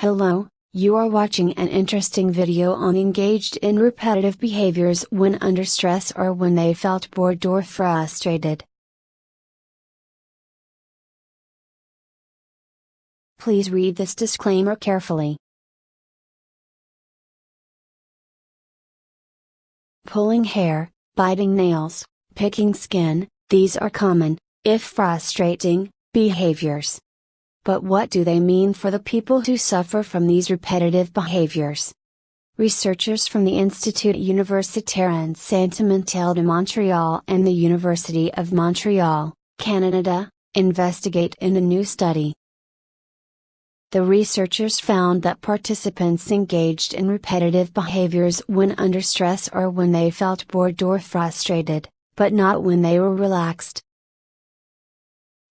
Hello, you are watching an interesting video on engaged in repetitive behaviors when under stress or when they felt bored or frustrated. Please read this disclaimer carefully. Pulling hair, biting nails, picking skin, these are common, if frustrating, behaviors. But what do they mean for the people who suffer from these repetitive behaviors? Researchers from the Institut Universitaire Saint-Martin de Montréal and the University of Montreal, Canada, investigate in a new study. The researchers found that participants engaged in repetitive behaviors when under stress or when they felt bored or frustrated, but not when they were relaxed.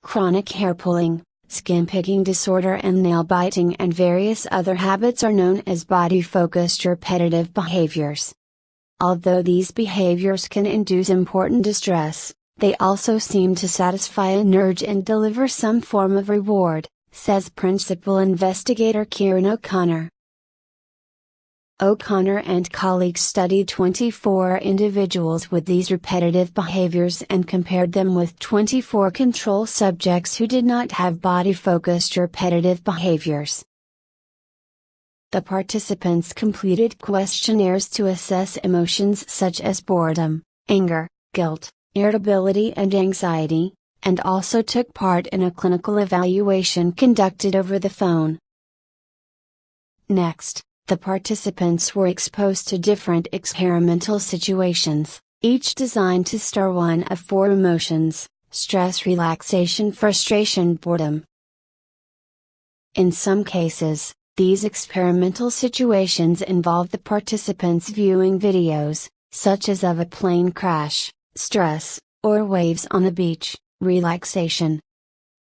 Chronic hair pulling, skin picking disorder and nail biting and various other habits are known as body-focused repetitive behaviors. Although these behaviors can induce important distress, they also seem to satisfy an urge and deliver some form of reward, says principal investigator Kieran O'Connor. O'Connor and colleagues studied 24 individuals with these repetitive behaviors and compared them with 24 control subjects who did not have body-focused repetitive behaviors. The participants completed questionnaires to assess emotions such as boredom, anger, guilt, irritability and anxiety, and also took part in a clinical evaluation conducted over the phone. Next, the participants were exposed to different experimental situations, each designed to stir one of four emotions: stress, relaxation, frustration, boredom. In some cases, these experimental situations involved the participants viewing videos, such as of a plane crash, stress, or waves on the beach, relaxation.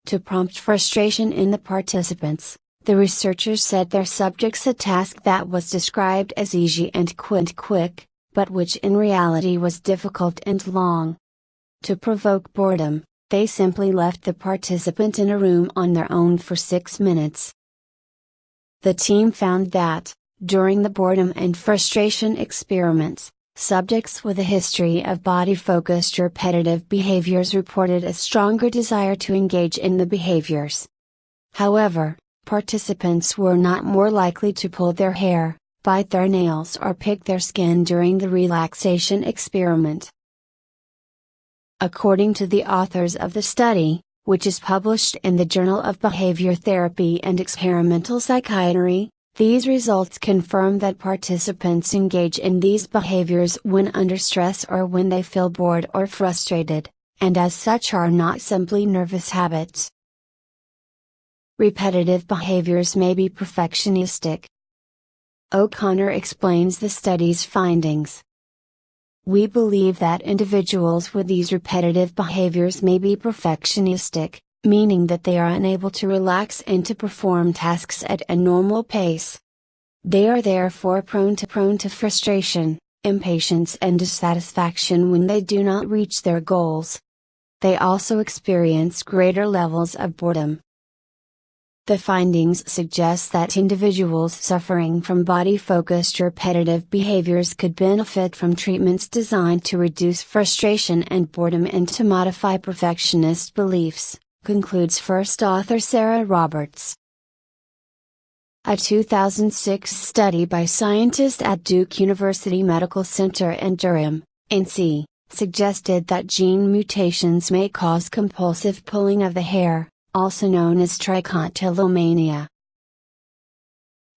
To prompt frustration in the participants, the researchers set their subjects a task that was described as easy and quick, but which in reality was difficult and long. To provoke boredom, they simply left the participant in a room on their own for 6 minutes. The team found that, during the boredom and frustration experiments, subjects with a history of body-focused repetitive behaviors reported a stronger desire to engage in the behaviors. However, participants were not more likely to pull their hair, bite their nails or pick their skin during the relaxation experiment. According to the authors of the study, which is published in the Journal of Behavior Therapy and Experimental Psychiatry, these results confirm that participants engage in these behaviors when under stress or when they feel bored or frustrated, and as such are not simply nervous habits. Repetitive behaviors may be perfectionistic. O'Connor explains the study's findings. We believe that individuals with these repetitive behaviors may be perfectionistic, meaning that they are unable to relax and to perform tasks at a normal pace. They are therefore prone to frustration, impatience and dissatisfaction when they do not reach their goals. They also experience greater levels of boredom. The findings suggest that individuals suffering from body-focused repetitive behaviors could benefit from treatments designed to reduce frustration and boredom and to modify perfectionist beliefs, concludes first author Sarah Roberts. A 2006 study by scientists at Duke University Medical Center in Durham, NC, suggested that gene mutations may cause compulsive pulling of the hair, also known as trichotillomania.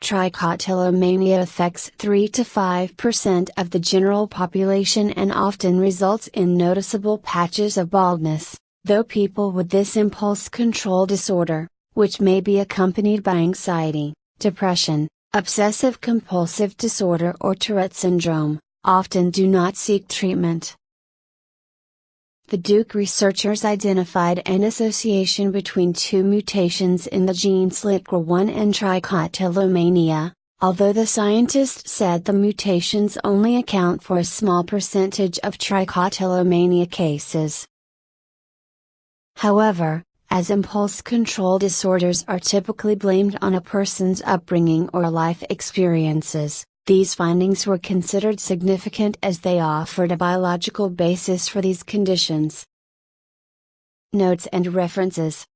Trichotillomania affects 3 to 5% of the general population and often results in noticeable patches of baldness, though people with this impulse control disorder, which may be accompanied by anxiety, depression, obsessive compulsive disorder or Tourette syndrome, often do not seek treatment. The Duke researchers identified an association between two mutations in the gene SLICR1 and trichotillomania, although the scientists said the mutations only account for a small percentage of trichotillomania cases. However, As impulse control disorders are typically blamed on a person's upbringing or life experiences, these findings were considered significant as they offered a biological basis for these conditions. Notes and references.